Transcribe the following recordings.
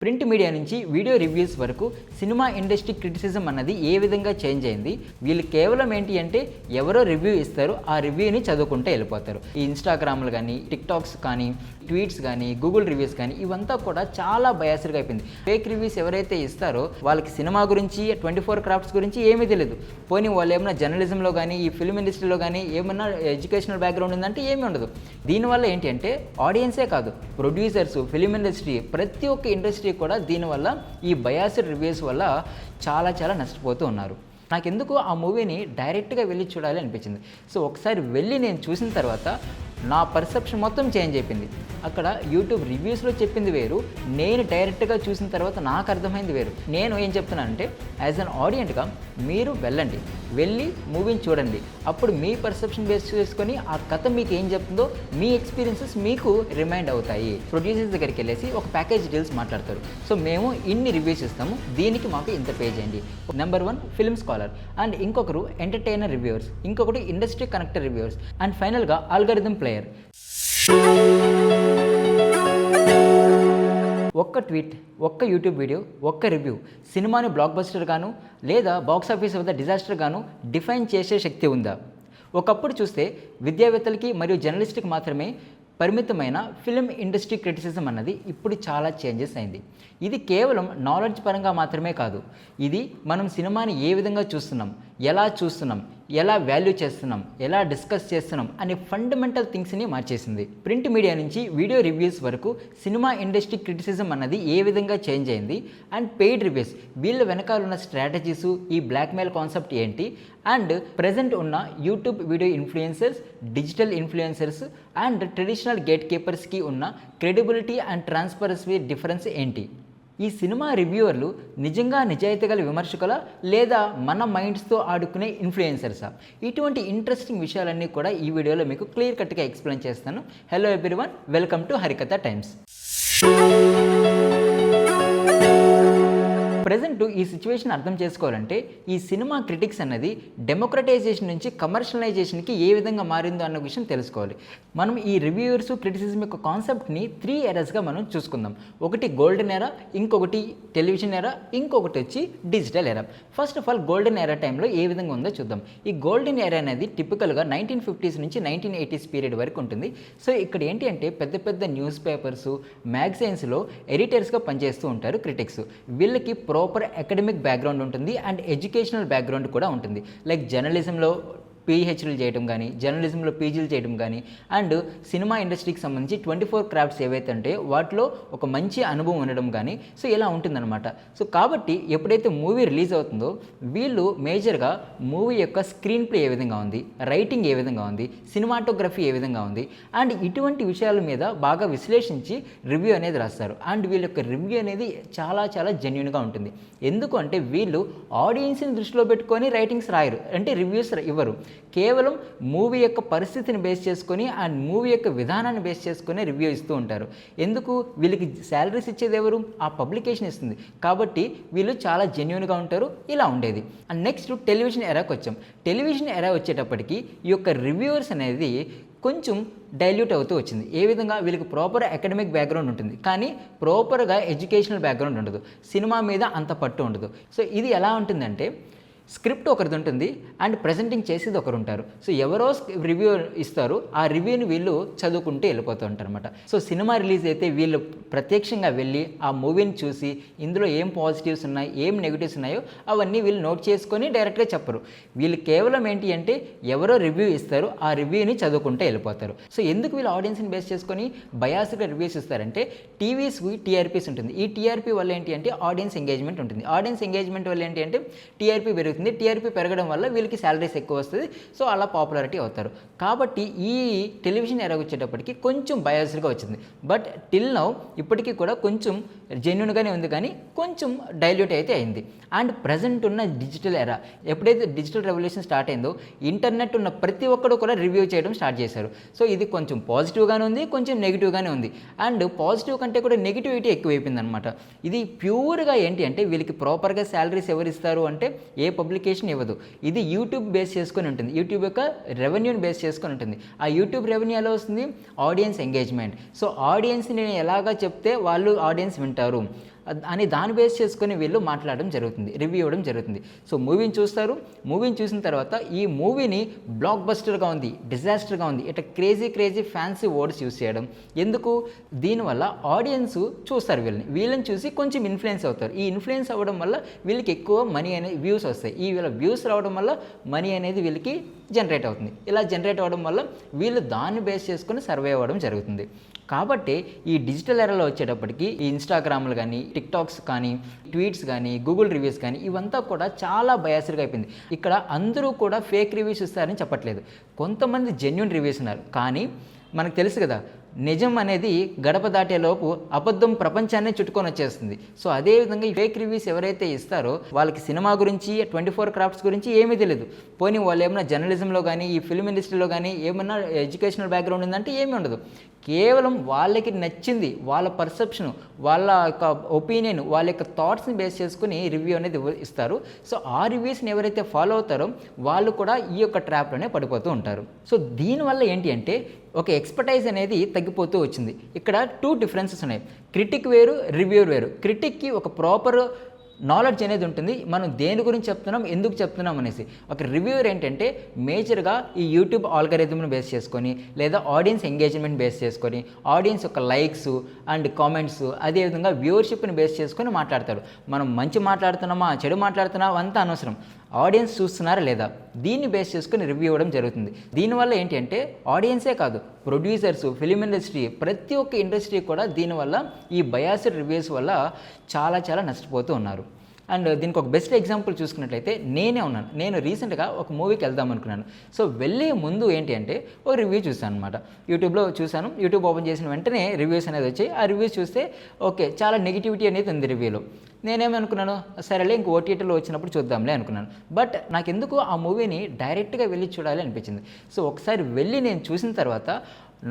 Print media నుంచి video reviews వరకు cinema industry criticism అన్నది ఏ విధంగా చేంజ్ అయింది. వీళ్ళు కేవలం ఏంటి అంటే ఎవరో రివ్యూ ఇస్తారు, ఆ రివ్యూని చదువుకుంటే వెళ్ళిపోతారు. ఈ ఇన్స్టాగ్రామ్లు కానీ, టిక్టాక్స్ కానీ, ట్వీట్స్ కానీ, గూగుల్ రివ్యూస్ కానీ ఇవంతా కూడా చాలా బయాస్డ్గా అయిపోయింది. ఫేక్ రివ్యూస్ ఎవరైతే ఇస్తారో వాళ్ళకి సినిమా గురించి 24 క్రాఫ్ట్స్ గురించి ఏమీ తెలియదు. పోనీ వాళ్ళు ఏమైనా జర్నలిజంలో కానీ, ఈ ఫిల్మ్ ఇండస్ట్రీలో కానీ ఏమన్నా ఎడ్యుకేషనల్ బ్యాక్గ్రౌండ్ ఉందంటే ఏమీ ఉండదు. దీనివల్ల ఏంటి అంటే ఆడియన్సే కాదు, ప్రొడ్యూసర్స్, ఫిల్మ్ ఇండస్ట్రీ, ప్రతి ఒక్క ఇండస్ట్రీ కూడా దీనివల్ల ఈ బయాస్డ్ రివ్యూస్ వల్ల చాలా నష్టపోతూ ఉన్నారు. నాకెందుకు ఆ మూవీని డైరెక్ట్గా వెళ్ళి చూడాలి అనిపించింది. సో ఒకసారి వెళ్ళి నేను చూసిన తర్వాత నా పర్సెప్షన్ మొత్తం చేంజ్ అయిపోయింది. అక్కడ యూట్యూబ్ రివ్యూస్లో చెప్పింది వేరు, నేను డైరెక్ట్గా చూసిన తర్వాత నాకు అర్థమైంది వేరు. నేను ఏం చెప్తున్నానంటే యాజ్ అన్ ఆడియన్స్గా మీరు వెళ్ళి మూవీని చూడండి. అప్పుడు మీ పర్సెప్షన్ బేస్ చేసుకొని ఆ కథ మీకు ఏం చెప్తుందో మీ ఎక్స్పీరియన్సెస్ మీకు రిమైండ్ అవుతాయి. ప్రొడ్యూసర్స్ దగ్గరికి వెళ్ళేసి ఒక ప్యాకేజ్ డీల్స్ మాట్లాడతారు. సో మేము ఇన్ని రివ్యూస్ ఇస్తాము, దీనికి మాకు ఇంత పే చేయండి. నెంబర్ 1 ఫిల్మ్ స్కాలర్, అండ్ ఇంకొకరు ఎంటర్టైనర్ రివ్యూవర్స్, ఇంకొకటి ఇండస్ట్రీ కనెక్టర్ రివ్యూవర్స్, అండ్ ఫైనల్గా ఆల్గరిథం ప్లేయర్. ఒక్క ట్వీట్, ఒక్క యూట్యూబ్ వీడియో, ఒక్క రివ్యూ సినిమాని బ్లాక్ బస్టర్ గాను లేదా బాక్స్ ఆఫీస్ వద్ద డిజాస్టర్ గాను డిఫైన్ చేసే శక్తి ఉందా? ఒకప్పుడు చూస్తే విద్యావేత్తలకి మరియు జర్నలిస్ట్కి మాత్రమే పరిమితమైన ఫిల్మ్ ఇండస్ట్రీ క్రిటిసిజం అన్నది ఇప్పుడు చాలా చేంజెస్ అయింది. ఇది కేవలం నాలెడ్జ్ పరంగా మాత్రమే కాదు, ఇది మనం సినిమాని ఏ విధంగా చూస్తున్నాం, ఎలా వాల్యూ చేస్తున్నాం, ఎలా డిస్కస్ చేస్తున్నాం అనే ఫండమెంటల్ థింగ్స్ని మార్చేసింది. ప్రింట్ మీడియా నుంచి వీడియో రివ్యూస్ వరకు సినిమా ఇండస్ట్రీ క్రిటిసిజం అన్నది ఏ విధంగా చేంజ్ అయింది, అండ్ పెయిడ్ రివ్యూస్ వీళ్ళ వెనకాల ఉన్న స్ట్రాటజీసు, ఈ బ్లాక్మెయిల్ కాన్సెప్ట్ ఏంటి, అండ్ ప్రజెంట్ ఉన్న YouTube video influencers, digital influencers and traditional gate కీపర్స్కి ఉన్న క్రెడిబిలిటీ అండ్ ట్రాన్స్పరెన్సీ డిఫరెన్స్ ఏంటి? ఈ సినిమా రివ్యూవర్లు నిజంగా నిజాయితీ గల విమర్శకులా లేదా మన మైండ్స్తో ఆడుకునే ఇన్ఫ్లుయెన్సర్సా? ఇటువంటి ఇంట్రెస్టింగ్ విషయాలన్నీ కూడా ఈ వీడియోలో మీకు క్లియర్ కట్గా ఎక్స్ప్లెయిన్ చేస్తాను. Hello everyone, welcome to Harikatha times. Present ఈ సిచ్యువేషన్ అర్థం చేసుకోవాలంటే ఈ సినిమా క్రిటిక్స్ అన్నది డెమోక్రటైజేషన్ నుంచి కమర్షియలైజేషన్కి ఏ విధంగా మారిందో అన్న విషయం తెలుసుకోవాలి. మనం ఈ రివ్యూవర్స్ క్రిటిసిజం యొక్క కాన్సెప్ట్ని 3 ఎరాస్గా మనం చూసుకుందాం. ఒకటి గోల్డెన్ ఎరా, ఇంకొకటి టెలివిజన్ ఎరా, ఇంకొకటి వచ్చి digital era. First of all golden era టైంలో ఏ విధంగా ఉందో చూద్దాం. ఈ గోల్డెన్ ఎరా అనేది టిపికల్గా 1950s నుంచి 1980s పీరియడ్ వరకు ఉంటుంది. సో ఇక్కడ ఏంటి అంటే పెద్ద న్యూస్ పేపర్స్, మ్యాగజైన్స్లో ఎడిటర్స్గా పనిచేస్తూ ఉంటారు క్రిటిక్స్. వీళ్ళకి ప్రాపర్ అకాడమిక్ బ్యాక్గ్రౌండ్ ఉంటుంది అండ్ ఎడ్యుకేషనల్ బ్యాక్గ్రౌండ్ కూడా ఉంటుంది. లైక్ జర్నలిజంలో పీహెచ్డీలు చేయడం కానీ, జర్నలిజంలో పీజీలు చేయడం కానీ, అండ్ సినిమా ఇండస్ట్రీకి సంబంధించి 24 క్రాఫ్ట్స్ ఏవైతే ఉంటే వాటిలో ఒక మంచి అనుభవం ఉండడం కానీ, సో ఇలా ఉంటుందన్నమాట. సో కాబట్టి ఎప్పుడైతే మూవీ రిలీజ్ అవుతుందో వీళ్ళు మేజర్గా మూవీ యొక్క స్క్రీన్ ప్లే ఏ విధంగా ఉంది, రైటింగ్ ఏ విధంగా ఉంది, సినిమాటోగ్రఫీ ఏ విధంగా ఉంది, అండ్ ఇటువంటి విషయాల మీద బాగా విశ్లేషించి రివ్యూ అనేది రాస్తారు. అండ్ వీళ్ళ యొక్క రివ్యూ అనేది చాలా జెన్యూన్గా ఉంటుంది. ఎందుకు అంటే వీళ్ళు ఆడియన్స్ని దృష్టిలో పెట్టుకొని రైటింగ్స్ రాయరు, అంటే రివ్యూస్ ఇవ్వరు. కేవలం మూవీ యొక్క పరిస్థితిని బేస్ చేసుకొని అండ్ మూవీ యొక్క విధానాన్ని బేస్ చేసుకొని రివ్యూ ఇస్తూ ఉంటారు. ఎందుకు? వీళ్ళకి శాలరీస్ ఇచ్చేది ఎవరు? ఆ పబ్లికేషన్ ఇస్తుంది. కాబట్టి వీళ్ళు చాలా జెన్యూన్గా ఉంటారు. ఇలా ఉండేది. అండ్ నెక్స్ట్ టెలివిజన్ ఎరాకి వచ్చాం. టెలివిజన్ ఎరా వచ్చేటప్పటికి ఈ యొక్క రివ్యూవర్స్ అనేది కొంచెం డైల్యూట్ అవుతూ వచ్చింది. ఏ విధంగా? వీళ్ళకి ప్రాపర్ అకాడమిక్ బ్యాక్గ్రౌండ్ ఉంటుంది, కానీ ప్రాపర్గా ఎడ్యుకేషనల్ బ్యాక్గ్రౌండ్ ఉండదు, సినిమా మీద అంత పట్టు ఉండదు. సో ఇది ఎలా ఉంటుందంటే స్క్రిప్ట్ ఒకరిది ఉంటుంది అండ్ ప్రజెంటింగ్ చేసేది ఒకరు ఉంటారు. సో ఎవరో రివ్యూ ఇస్తారు, ఆ రివ్యూని వీళ్ళు చదువుకుంటూ వెళ్ళిపోతూ ఉంటారు అనమాట. సో సినిమా రిలీజ్ అయితే వీళ్ళు ప్రత్యక్షంగా వెళ్ళి ఆ మూవీని చూసి ఇందులో ఏం పాజిటివ్స్ ఉన్నాయి, ఏం నెగిటివ్స్ ఉన్నాయో అవన్నీ వీళ్ళు నోట్ చేసుకొని డైరెక్ట్గా చెప్పరు. వీళ్ళు కేవలం ఏంటి అంటే ఎవరో రివ్యూ ఇస్తారు, ఆ రివ్యూని చదువుకుంటూ వెళ్ళిపోతారు. సో ఎందుకు వీళ్ళు ఆడియన్స్ని బేస్ చేసుకొని బయాస్గా రివ్యూస్ ఇస్తారంటే టీవీస్కి టీఆర్పీస్ ఉంటుంది. ఈ టీఆర్పీ వల్ల ఏంటి అంటే ఆడియన్స్ ఎంగేజ్మెంట్ ఉంటుంది. ఆడియన్స్ ఎంగేజ్మెంట్ వల్ల ఏంటి అంటే టీఆర్పీ పెరుగుతుంది. టీఆర్పీ పెరగడం వల్ల వీళ్ళకి శాలరీస్ ఎక్కువ వస్తుంది. సో అలా పాపులారిటీ అవుతారు. కాబట్టి ఈ టెలివిజన్ ఎరా వచ్చేటప్పటికి కొంచెం బయాస్డ్గా వచ్చింది. బట్ టిల్ నౌ ఇప్పటికీ కూడా కొంచెం జెన్యూన్గానే ఉంది, కానీ కొంచెం డైల్యూట్ అయితే అయింది. అండ్ ప్రజెంట్ ఉన్న డిజిటల్ ఎరా, ఎప్పుడైతే డిజిటల్ రెవల్యూషన్ స్టార్ట్ అయిందో ఇంటర్నెట్ ఉన్న ప్రతి ఒక్కరు కూడా రివ్యూ చేయడం స్టార్ట్ చేశారు. సో ఇది కొంచెం పాజిటివ్గానే ఉంది, కొంచెం నెగిటివ్గానే ఉంది. అండ్ పాజిటివ్ కంటే కూడా నెగిటివిటీ ఎక్కువైపోయింది అనమాట. ఇది ప్యూర్గా ఏంటి అంటే వీళ్ళకి ప్రాపర్గా శాలరీస్ ఎవరు ఇస్తారు అంటే ఏ పబ్లికేషన్ ఇవ్వదు. ఇది యూట్యూబ్ బేస్ చేసుకొని ఉంటుంది, యూట్యూబ్ యొక్క రెవెన్యూని బేస్ చేసుకొని ఉంటుంది. ఆ యూట్యూబ్ రెవెన్యూ ఎలా వస్తుంది? Audience engagement. సో ఆడియన్స్ నేను ఎలాగా చెప్తే వాళ్ళు ఆడియన్స్ వింటారు, అని దాన్ని బేస్ చేసుకొని వీళ్ళు మాట్లాడడం జరుగుతుంది, రివ్యూ ఇవ్వడం జరుగుతుంది. సో మూవీని చూస్తారు, మూవీని చూసిన తర్వాత ఈ మూవీని బ్లాక్ బస్టర్గా ఉంది, డిజాస్టర్గా ఉంది, ఇట్లా క్రేజీ ఫ్యాన్సీ వర్డ్స్ యూస్ చేయడం. ఎందుకు? దీనివల్ల ఆడియన్స్ చూస్తారు, వీళ్ళని చూసి కొంచెం ఇన్ఫ్లుయెన్స్ అవుతారు. ఈ ఇన్ఫ్లుయెన్స్ అవ్వడం వల్ల వీళ్ళకి ఎక్కువ మనీ అనేది వ్యూస్ వస్తాయి. ఈ వీళ్ళ వ్యూస్ రావడం వల్ల మనీ అనేది వీళ్ళకి జనరేట్ అవుతుంది. ఇలా జనరేట్ అవ్వడం వల్ల వీళ్ళు దాన్ని బేస్ చేసుకొని సర్వే అవ్వడం జరుగుతుంది. కాబట్టి ఈ డిజిటల్ ఎరాలో వచ్చేటప్పటికి ఈ ఇన్స్టాగ్రామ్లు కానీ, టిక్టాక్స్ కానీ, ట్వీట్స్ కానీ, గూగుల్ రివ్యూస్ కానీ ఇవంతా కూడా చాలా బయాస్డ్గా అయిపోయింది. ఇక్కడ అందరూ కూడా ఫేక్ రివ్యూస్ ఇస్తారని చెప్పట్లేదు, కొంతమంది జెన్యూన్ రివ్యూస్ ఉన్నారు. కానీ మనకు తెలుసు కదా, నిజం అనేది గడప దాటేలోపు అబద్ధం ప్రపంచాన్ని చుట్టుకొని వచ్చేస్తుంది. సో అదేవిధంగా ఈ ఫేక్ రివ్యూస్ ఎవరైతే ఇస్తారో వాళ్ళకి సినిమా గురించి, 24 క్రాఫ్ట్స్ గురించి ఏమీ తెలియదు. పోనీ వాళ్ళు ఏమైనా జర్నలిజంలో కానీ, ఈ ఫిల్మ్ ఇండస్ట్రీలో కానీ ఏమైనా ఎడ్యుకేషనల్ బ్యాక్గ్రౌండ్ ఉందంటే ఏమీ ఉండదు. కేవలం వాళ్ళకి నచ్చింది, వాళ్ళ పర్సెప్షన్, వాళ్ళ యొక్క ఒపీనియన్, వాళ్ళ యొక్క థాట్స్ని బేస్ చేసుకుని రివ్యూ అనేది ఇస్తారు. సో ఆ రివ్యూస్ని ఎవరైతే ఫాలో అవుతారో వాళ్ళు కూడా ఈ యొక్క ట్రాప్లోనే పడిపోతూ ఉంటారు. సో దీనివల్ల ఏంటి అంటే ఒక ఎక్స్పర్టైజ్ అనేది తగ్గిపోతూ వచ్చింది. ఇక్కడ 2 డిఫరెన్సెస్ ఉన్నాయి. క్రిటిక్ వేరు, రివ్యూర్ వేరు. క్రిటిక్కి ఒక ప్రాపర్ నాలెడ్జ్ అనేది ఉంటుంది, మనం దేని గురించి చెప్తున్నాం, ఎందుకు చెప్తున్నాం అనేసి. ఒక రివ్యూర్ ఏంటంటే మేజర్గా ఈ యూట్యూబ్ ఆల్గరిథమ్ను బేస్ చేసుకొని, లేదా ఆడియన్స్ ఎంగేజ్మెంట్ బేస్ చేసుకొని, ఆడియన్స్ యొక్క లైక్స్ అండ్ కామెంట్స్, అదేవిధంగా వ్యూవర్షిప్ని బేస్ చేసుకొని మాట్లాడతాడు. మనం మంచి మాట్లాడుతున్నామా, చెడు మాట్లాడుతున్నామా అంతా అనవసరం, ఆడియన్స్ చూస్తున్నారా లేదా, దీన్ని బేస్ చేసుకుని రివ్యూ ఇవ్వడం జరుగుతుంది. దీనివల్ల ఏంటి అంటే ఆడియన్సే కాదు, ప్రొడ్యూసర్స్, ఫిలిం ఇండస్ట్రీ, ప్రతి ఒక్క ఇండస్ట్రీ కూడా దీనివల్ల ఈ బయాస్డ్ రివ్యూస్ వల్ల చాలా నష్టపోతూ ఉన్నారు. అండ్ దీనికి ఒక బెస్ట్ ఎగ్జాంపుల్ చూసుకున్నట్లయితే నేనే ఉన్నాను. నేను రీసెంట్గా ఒక మూవీకి వెళ్దాం అనుకున్నాను. సో వెళ్ళే ముందు ఏంటి అంటే ఒక రివ్యూ చూసాను అనమాట, యూట్యూబ్లో చూశాను. యూట్యూబ్ ఓపెన్ చేసిన వెంటనే రివ్యూస్ అనేది వచ్చాయి. ఆ రివ్యూస్ చూస్తే ఓకే, చాలా నెగిటివిటీ అనేది ఉంది రివ్యూలో. నేనేమనుకున్నాను, సరేలే ఇంక ఓటీటీలో వచ్చినప్పుడు చూద్దాంలే అనుకున్నాను. బట్ నాకెందుకు ఆ మూవీని డైరెక్ట్గా వెళ్ళి చూడాలి అనిపించింది. సో ఒకసారి వెళ్ళి నేను చూసిన తర్వాత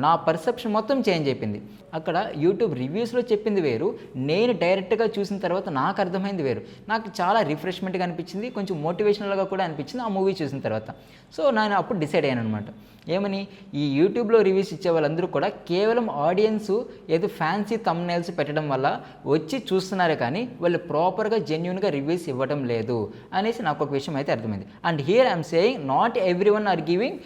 నా పర్సెప్షన్ మొత్తం చేంజ్ అయిపోయింది. అక్కడ యూట్యూబ్ రివ్యూస్లో చెప్పింది వేరు, నేను డైరెక్ట్గా చూసిన తర్వాత నాకు అర్థమైంది వేరు. నాకు చాలా రిఫ్రెష్మెంట్గా అనిపించింది, కొంచెం మోటివేషనల్గా కూడా అనిపించింది ఆ మూవీ చూసిన తర్వాత. సో నేను అప్పుడు డిసైడ్ అయ్యాను అనమాట, ఏమని, ఈ యూట్యూబ్లో రివ్యూస్ ఇచ్చే వాళ్ళందరూ కూడా కేవలం ఆడియన్స్ ఏదో ఫ్యాన్సీ థంబ్నెయిల్స్ పెట్టడం వల్ల వచ్చి చూస్తున్నారు, కానీ వాళ్ళు ప్రాపర్గా జెన్యూన్గా రివ్యూస్ ఇవ్వడం లేదు అనేసి నాకు ఒక విషయం అయితే అర్థమైంది. And here I'm saying not every one are giving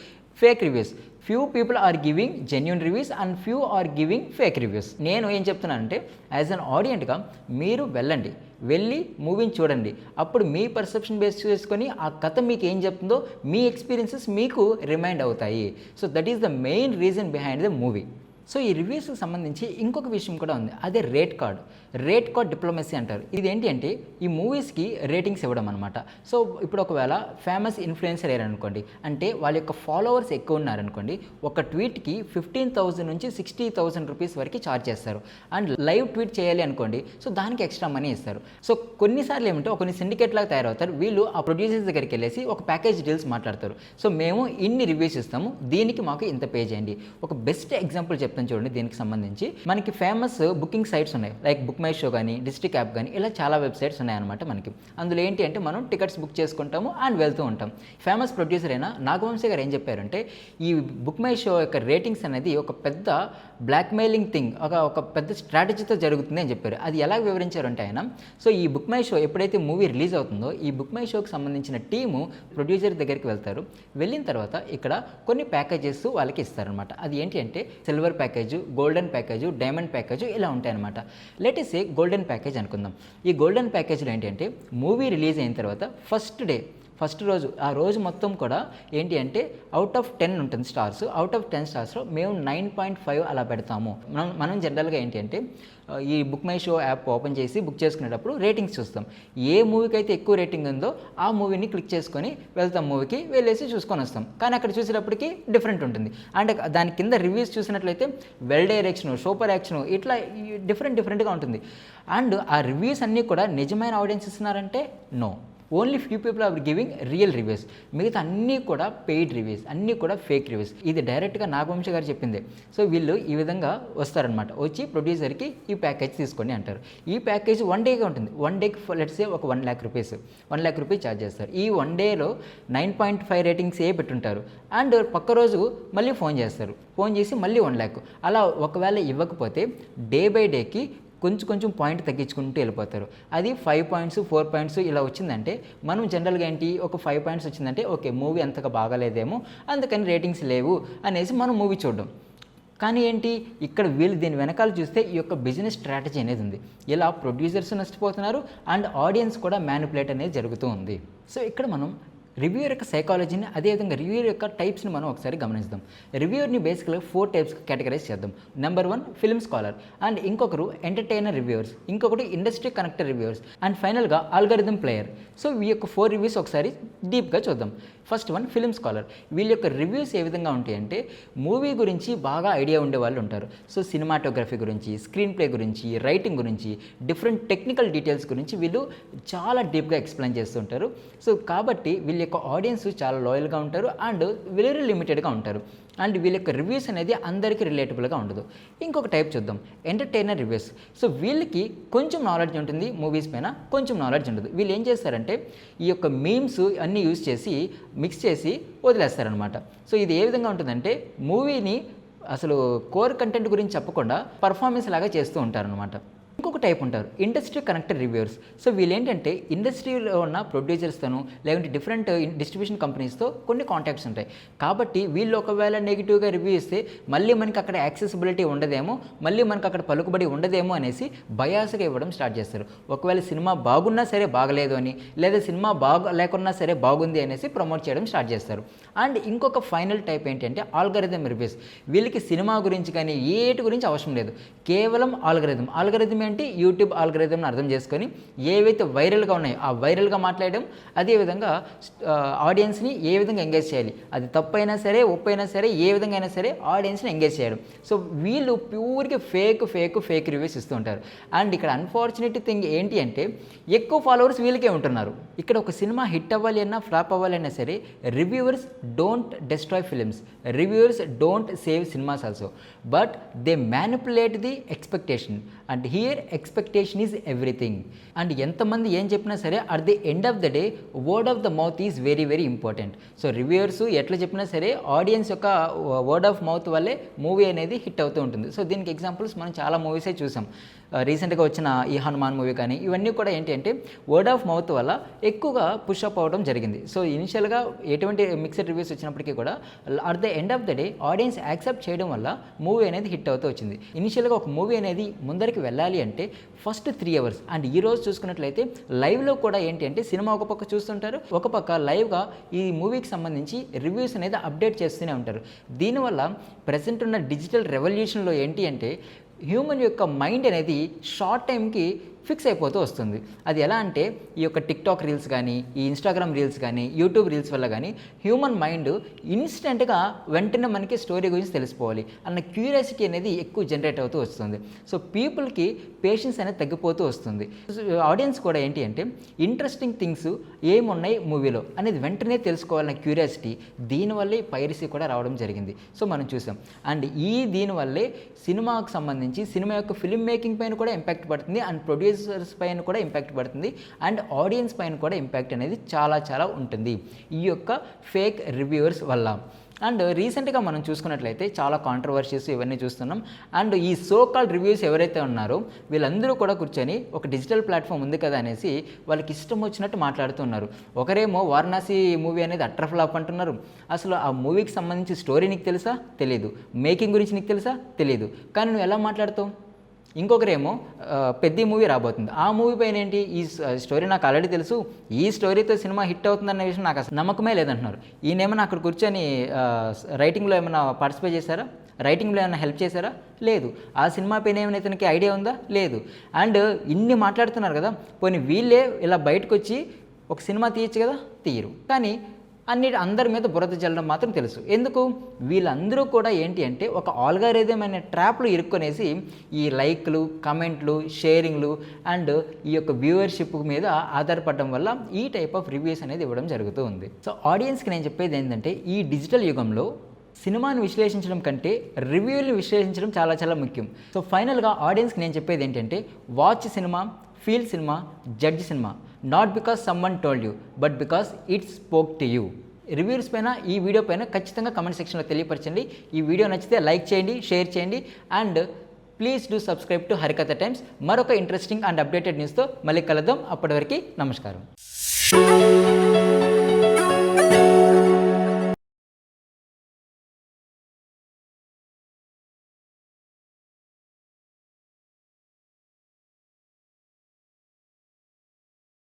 fake reviews, few people are giving genuine reviews and few are giving fake reviews. నేను ఏం చెప్తున్నానంటే యాజ్ అన్ ఆడియన్స్గా మీరు వెళ్ళి మూవీని చూడండి. అప్పుడు మీ పర్సెప్షన్ బేస్ చేసుకొని ఆ కథ మీకు ఏం చెప్తుందో మీ ఎక్స్పీరియన్సెస్ మీకు రిమైండ్ అవుతాయి. So that is the main reason behind the movie. So ఈ రివ్యూస్కి సంబంధించి ఇంకొక విషయం కూడా ఉంది, అదే రేట్ కార్డ్ డిప్లొమసీ అంటారు. ఇది ఏంటి అంటే ఈ మూవీస్కి రేటింగ్స్ ఇవ్వడం అనమాట. సో ఇప్పుడు ఒకవేళ ఫేమస్ ఇన్ఫ్లుయెన్సర్ అయ్యారనుకోండి, అంటే వాళ్ళ యొక్క ఫాలోవర్స్ ఎక్కువ ఉన్నారనుకోండి, ఒక ట్వీట్కి 15,000 నుంచి 60,000 రూపీస్ వరకు ఛార్జ్ చేస్తారు. అండ్ లైవ్ ట్వీట్ చేయాలి అనుకోండి, సో దానికి ఎక్స్ట్రా మనీ ఇస్తారు. సో కొన్నిసార్లు ఏమంటే కొన్ని సిండికేట్ లాగా తయారవుతారు. వీళ్ళు ఆ ప్రొడ్యూసర్స్ దగ్గరికి వెళ్ళేసి ఒక ప్యాకేజ్ డీల్స్ మాట్లాడతారు. సో మేము ఇన్ని రివ్యూస్ ఇస్తాము, దీనికి మాకు ఇంత పే చేయండి. ఒక బెస్ట్ ఎగ్జాంపుల్ చెప్తాను చూడండి. దీనికి సంబంధించి మనకి ఫేమస్ బుకింగ్ సైట్స్ ఉన్నాయి, లైక్ బుక్ మై షో కానీ, డిస్ట్రిక్ట్ యాప్ కానీ, ఇలా చాలా వెబ్సైట్స్ ఉన్నాయన్నమాట మనకి. అందులో ఏంటి అంటే మనం టికెట్స్ బుక్ చేసుకుంటాము అండ్ వెళ్తూ ఉంటాం. ఫేమస్ ప్రొడ్యూసర్ అయిన నాగవంశీ గారు ఏం చెప్పారంటే ఈ బుక్ మై షో యొక్క రేటింగ్స్ అనేది ఒక పెద్ద బ్లాక్మెయిలింగ్ థింగ్, ఒక పెద్ద స్ట్రాటజీతో జరుగుతుంది అని చెప్పారు. అది ఎలా వివరించారంటే ఆయన, సో ఈ బుక్ మై షో ఎప్పుడైతే మూవీ రిలీజ్ అవుతుందో ఈ బుక్ మై షోకి సంబంధించిన టీము ప్రొడ్యూసర్ దగ్గరికి వెళ్తారు. వెళ్ళిన తర్వాత ఇక్కడ కొన్ని ప్యాకేజెస్ వాళ్ళకి ఇస్తారనమాట. అది ఏంటి అంటే silver package, golden package, diamond package ఇలా ఉంటాయన్నమాట. లెట్ సే గోల్డెన్ ప్యాకేజ్ అనుకుందాం. ఈ గోల్డెన్ ప్యాకేజ్లో ఏంటంటే మూవీ రిలీజ్ అయిన తర్వాత ఫస్ట్ రోజు ఆ రోజు మొత్తం కూడా ఏంటి అంటే అవుట్ ఆఫ్ 10 ఉంటుంది స్టార్స్, అవుట్ ఆఫ్ 10 స్టార్స్లో మేము 9.5 అలా పెడతాము. మనం జనరల్గా ఏంటి అంటే ఈ book my show app open చేసి బుక్ చేసుకునేటప్పుడు రేటింగ్స్ చూస్తాం. ఏ మూవీకి అయితే ఎక్కువ రేటింగ్ ఉందో ఆ మూవీని క్లిక్ చేసుకొని వెళ్తాం, మూవీకి వెళ్ళేసి చూసుకొని వస్తాం. కానీ అక్కడ చూసేటప్పటికి డిఫరెంట్ ఉంటుంది. అండ్ దాని కింద రివ్యూస్ చూసినట్లయితే వెల్ డైరెక్షన్, సూపర్ యాక్షన్, ఇట్లా డిఫరెంట్గా ఉంటుంది. అండ్ ఆ రివ్యూస్ అన్నీ కూడా నిజమైన ఆడియన్స్ ఇస్తున్నారంటే no, only few people are giving real reviews. మిగతా అన్నీ కూడా పెయిడ్ రివ్యూస్, అన్నీ కూడా ఫేక్ రివ్యూస్. ఇది డైరెక్ట్గా నాగవంశీ గారు చెప్పిందే. సో వీళ్ళు ఈ విధంగా వస్తారనమాట, వచ్చి ప్రొడ్యూసర్కి ఈ ప్యాకేజ్ తీసుకోండి అంటారు. ఈ ప్యాకేజ్ 1 డేగా ఉంటుంది. 1 డేకి లెట్స్ సే ఒక 1 lakh rupees, 1 lakh rupees charge చేస్తారు. ఈ 1 డేలో 9.5 రేటింగ్స్ పెట్టుంటారు. అండ్ పక్క రోజు మళ్ళీ ఫోన్ చేస్తారు, ఫోన్ చేసి మళ్ళీ 1 lakh. అలా ఒకవేళ ఇవ్వకపోతే డే బై డేకి కొంచెం కొంచెం పాయింట్ తగ్గించుకుంటూ వెళ్ళిపోతారు. అది 5 పాయింట్స్ 4 పాయింట్స్ ఇలా వచ్చిందంటే మనం జనరల్గా ఏంటి ఒక 5 పాయింట్స్ వచ్చిందంటే ఓకే మూవీ అంతగా బాగాలేదేమో అందుకని రేటింగ్స్ లేవు అనేసి మనం మూవీ చూడడం. కానీ ఏంటి ఇక్కడ వీళ్ళు దీని వెనకాల చూస్తే ఈ యొక్క బిజినెస్ స్ట్రాటజీ అనేది ఉంది. ఇలా ప్రొడ్యూసర్స్ నష్టపోతున్నారు అండ్ ఆడియన్స్ కూడా మ్యానిపులేట్ అనేది జరుగుతూ ఉంది. సో ఇక్కడ మనం రివ్యూయర్ యొక్క సైకాలజీని అదేవిధంగా రివ్యూయర్ యొక్క టైప్స్ని మనం ఒకసారి గమనిద్దాం. రివ్యూయర్ని బేసిక్గా 4 టైప్స్కి కేటగరైజ్ చేద్దాం. నెంబర్ 1 ఫిల్మ్ స్కాలర్, అండ్ ఇంకొకరు ఎంటర్టైనర్ రివ్యూవర్స్, ఇంకొకటి ఇండస్ట్రీ కనెక్టర్ రివ్యూవర్స్, అండ్ ఫైనల్గా ఆల్గరిథం ప్లేయర్. సో ఈ యొక్క 4 రివ్యూస్ ఒకసారి డీప్గా చూద్దాం. First one film scholar. వీళ్ళ యొక్క రివ్యూస్ ఏ విధంగా ఉంటాయంటే మూవీ గురించి బాగా ఐడియా ఉండే వాళ్ళు ఉంటారు. సో సినిమాటోగ్రఫీ గురించి, స్క్రీన్ ప్లే గురించి, రైటింగ్ గురించి, డిఫరెంట్ టెక్నికల్ డీటెయిల్స్ గురించి వీళ్ళు చాలా డీప్గా ఎక్స్ప్లెయిన్ చేస్తుంటారు. సో కాబట్టి వీళ్ళ యొక్క ఆడియన్స్ చాలా లాయల్గా ఉంటారు అండ్ వెరీ లిమిటెడ్గా ఉంటారు. అండ్ వీళ్ళ యొక్క రివ్యూస్ అనేది అందరికీ రిలేటబుల్గా ఉండదు. ఇంకొక టైప్ చూద్దాం, ఎంటర్టైనర్ రివ్యూస్. సో వీళ్ళకి కొంచెం నాలెడ్జ్ ఉంటుంది మూవీస్ పైన, కొంచెం నాలెడ్జ్ ఉండదు. వీళ్ళు ఏం చేస్తారంటే ఈ యొక్క మీమ్స్ అన్నీ యూజ్ చేసి మిక్స్ చేసి వదిలేస్తారనమాట. సో ఇది ఏ విధంగా ఉంటుందంటే మూవీని అసలు కోర్ కంటెంట్ గురించి చెప్పకుండా పర్ఫార్మెన్స్ లాగా చేస్తూ ఉంటారనమాట. ఇంకొక టైప్ ఉంటారు ఇండస్ట్రీ కనెక్టెడ్ రివ్యూవర్స్. సో వీళ్ళు ఏంటంటే ఇండస్ట్రీలో ఉన్న ప్రొడ్యూసర్స్తోనూ లేకుంటే డిఫరెంట్ డిస్ట్రిబ్యూషన్ కంపెనీస్తో కొన్ని కాంటాక్ట్స్ ఉంటాయి. కాబట్టి వీళ్ళు ఒకవేళ నెగిటివ్గా రివ్యూ ఇస్తే మళ్ళీ మనకి అక్కడ యాక్సెసిబిలిటీ ఉండదేమో, మళ్ళీ మనకు అక్కడ పలుకుబడి ఉండదేమో అనేసి బయాస్గా ఇవ్వడం స్టార్ట్ చేస్తారు. ఒకవేళ సినిమా బాగున్నా సరే బాగలేదు అని, లేదా సినిమా లేకున్నా సరే బాగుంది అనేసి ప్రమోట్ చేయడం స్టార్ట్ చేస్తారు. అండ్ ఇంకొక ఫైనల్ టైప్ ఏంటంటే ఆల్గరిథం రివ్యూస్. వీళ్ళకి సినిమా గురించి కానీ ఏటి గురించి అవసరం లేదు, కేవలం ఆల్గరిథం ఏంటి యూట్యూబ్ ఆల్గరిథంని అర్థం చేసుకొని ఏవైతే వైరల్గా ఉన్నాయో ఆ వైరల్గా మాట్లాడడం, అదేవిధంగా ఆడియన్స్ని ఏ విధంగా ఎంగేజ్ చేయాలి, అది తప్పైనా సరే ఒప్పైనా సరే ఏ విధంగా అయినా సరే ఆడియన్స్ని ఎంగేజ్ చేయడం. సో వీళ్ళు ప్యూర్గా ఫేక్ రివ్యూస్ ఇస్తూ ఉంటారు. అండ్ ఇక్కడ అన్ఫార్చునేట్ థింగ్ ఏంటి అంటే ఎక్కువ ఫాలోవర్స్ వీళ్ళకే ఉంటున్నారు. ఇక్కడ ఒక సినిమా హిట్ అవ్వాలి అన్నా ఫ్లాప్ అవ్వాలి అన్నా సరే reviewers don't destroy films, reviewers don't save cinemas also, but they manipulate the expectation. And here expectation is everything. And ఎంతమంది ఏం చెప్పినా సరే at the end of the day word of the mouth is very important. So reviewers ఎట్లా చెప్పినా సరే audience యొక్క word of mouth వల్లే movie అనేది హిట్ అవుతూ ఉంటుంది. సో దీనికి ఎగ్జాంపుల్స్ మనం చాలా మూవీసే చూసాం. రీసెంట్గా వచ్చిన ఈ హనుమాన్ మూవీ కానీ ఇవన్నీ కూడా ఏంటి అంటే వర్డ్ ఆఫ్ మౌత్ వల్ల ఎక్కువగా పుషప్ అవ్వడం జరిగింది. సో ఇనిషియల్గా ఎటువంటి మిక్స్డ్ రివ్యూస్ వచ్చినప్పటికీ కూడా at the end of the day audience accept చేయడం వల్ల మూవీ అనేది హిట్ అవుతూ వచ్చింది. ఇనిషియల్గా ఒక మూవీ అనేది ముందరికి వెళ్ళాలి అంటే ఫస్ట్ 3 అవర్స్. అండ్ ఈ రోజు చూసుకున్నట్లయితే లైవ్లో కూడా ఏంటి అంటే సినిమా ఒక పక్క చూస్తుంటారు, ఒక పక్క లైవ్గా ఈ మూవీకి సంబంధించి రివ్యూస్ అనేది అప్డేట్ చేస్తూనే ఉంటారు. దీనివల్ల ప్రజెంట్ ఉన్న డిజిటల్ రెవల్యూషన్లో ఏంటి అంటే హ్యూమన్ యొక్క మైండ్ అనేది షార్ట్ టైంకి ఫిక్స్ అయిపోతూ వస్తుంది. అది ఎలా అంటే ఈ యొక్క టిక్టాక్ రీల్స్ కానీ, ఈ ఇన్స్టాగ్రామ్ రీల్స్ కానీ, యూట్యూబ్ రీల్స్ వల్ల కానీ హ్యూమన్ మైండ్ ఇన్స్టెంట్గా వెంటనే మనకి స్టోరీ గురించి తెలిసిపోవాలి అన్న క్యూరియాసిటీ అనేది ఎక్కువ జనరేట్ అవుతూ వస్తుంది. సో పీపుల్కి పేషెన్స్ అనేది తగ్గిపోతూ వస్తుంది. ఆడియన్స్ కూడా ఏంటి అంటే ఇంట్రెస్టింగ్ థింగ్స్ ఏమున్నాయి మూవీలో అనేది వెంటనే తెలుసుకోవాలన్న క్యూరియాసిటీ, దీనివల్లే పైరసీ కూడా రావడం జరిగింది. సో మనం చూసాం. అండ్ దీనివల్లే సినిమాకు సంబంధించి సినిమా యొక్క ఫిల్మ్ మేకింగ్ పైన కూడా ఇంపాక్ట్ పడుతుంది, అండ్ ప్రొడ్యూసర్స్ పైన కూడా ఇంపాక్ట్ పడుతుంది, అండ్ ఆడియన్స్ పైన కూడా ఇంపాక్ట్ అనేది చాలా ఉంటుంది ఈ యొక్క ఫేక్ రివ్యూవర్స్ వల్ల. అండ్ రీసెంట్గా మనం చూసుకున్నట్లయితే చాలా కాంట్రవర్షీస్ ఇవన్నీ చూస్తున్నాం. అండ్ ఈ సో కాల్డ్ రివ్యూస్ ఎవరైతే ఉన్నారో వీళ్ళందరూ కూడా కూర్చొని ఒక డిజిటల్ ప్లాట్ఫామ్ ఉంది కదా అనేసి వాళ్ళకి ఇష్టం వచ్చినట్టు మాట్లాడుతున్నారు. ఒకరేమో వారణాసి మూవీ అనేది అట్టర్ ఫ్లాప్ అంటున్నారు. అసలు ఆ మూవీకి సంబంధించి స్టోరీ నీకు తెలుసా? తెలియదు. మేకింగ్ గురించి నీకు తెలుసా? తెలియదు. కానీ నువ్వు ఎలా మాట్లాడుతావు? ఇంకొకరేమో పెద్ద మూవీ రాబోతుంది, ఆ మూవీ పైన ఏంటి ఈ స్టోరీ నాకు ఆల్రెడీ తెలుసు, ఈ స్టోరీతో సినిమా హిట్ అవుతుందన్న విషయం నాకు అసలు నమ్మకమే లేదంటున్నారు. ఈయనేమైనా అక్కడ కూర్చొని రైటింగ్లో ఏమైనా పార్టిసిపేట్ చేశారా? రైటింగ్లో ఏమైనా హెల్ప్ చేశారా? లేదు. ఆ సినిమా పైన ఏమైనా ఇతనికి ఐడియా ఉందా? లేదు. అండ్ ఇన్ని మాట్లాడుతున్నారు కదా, పోనీ వీళ్ళే ఇలా బయటకు వచ్చి ఒక సినిమా తీయచ్చు కదా, తీయరు. కానీ అందరి మీద బురద జల్లడం మాత్రం తెలుసు. ఎందుకు? వీళ్ళందరూ కూడా ఏంటి అంటే ఒక ఆల్గారిథం అనే ట్రాప్లు ఇరుక్కునేసి ఈ లైక్లు, కమెంట్లు, షేరింగ్లు అండ్ ఈ యొక్క వ్యూవర్షిప్ మీద ఆధారపడడం వల్ల ఈ టైప్ ఆఫ్ రివ్యూస్ అనేది ఇవ్వడం జరుగుతూ ఉంది. సో ఆడియన్స్కి నేను చెప్పేది ఏంటంటే ఈ డిజిటల్ యుగంలో సినిమాని విశ్లేషించడం కంటే రివ్యూని విశ్లేషించడం చాలా ముఖ్యం. సో ఫైనల్గా ఆడియన్స్కి నేను చెప్పేది ఏంటంటే watch cinema, feel cinema, judge cinema, not because someone told you but because it spoke to you. Reviews పైన ఈ వీడియో పైన ఖచ్చితంగా కమెంట్ సెక్షన్లో తెలియపరచండి. ఈ వీడియో నచ్చితే లైక్ చేయండి, షేర్ చేయండి and please do subscribe to Harikatha times. మరొక ఇంట్రెస్టింగ్ అండ్ అప్డేటెడ్ న్యూస్తో మళ్ళీ కలుద్దాం. అప్పటి వరకు నమస్కారం.